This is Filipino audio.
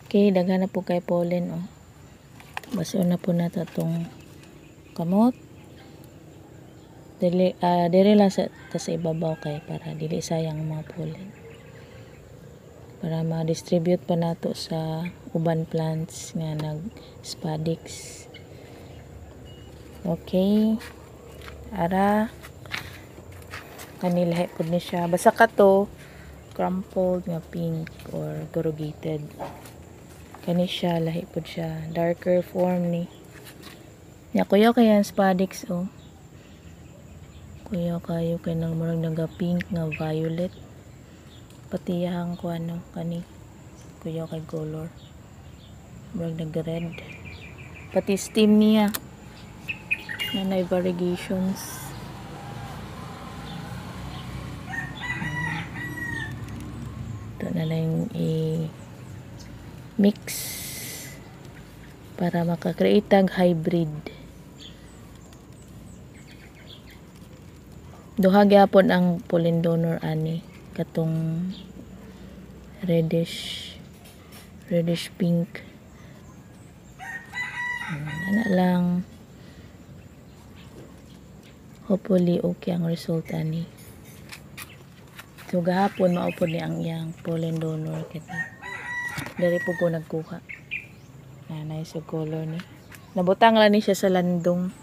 Okay, daghan na po kay pollen, oh. Baso na po na itong kamot. Dili lang sa ibabaw kay para dili sayang mga pollen. Para ma-distribute pa nato sa uban plants nga nag-spadix. Okay. Ara kanilahi po ni siya. Basta ka to crumpled nga pink or corrugated. Kani siya, lahi po siya. Darker form ni. Kuya kaya ang spadix, oh. Kuya kayo kay nang murag naga pink nga violet. Pati yang ko ano kani. Kuya kay color. Murag naga red. Pati stem niya. Nanay variegations. Ito na lang mix para makakreate tag hybrid. Duha gyapon ang pollen donor ani katong reddish pink. Ana lang, hopefully okay ang result ani. So gahapon mao pod ni ang iyang pollen donor kiti. Diri po ko nagkuha. Nice yung color ni. Nabutang lang ni siya sa landong.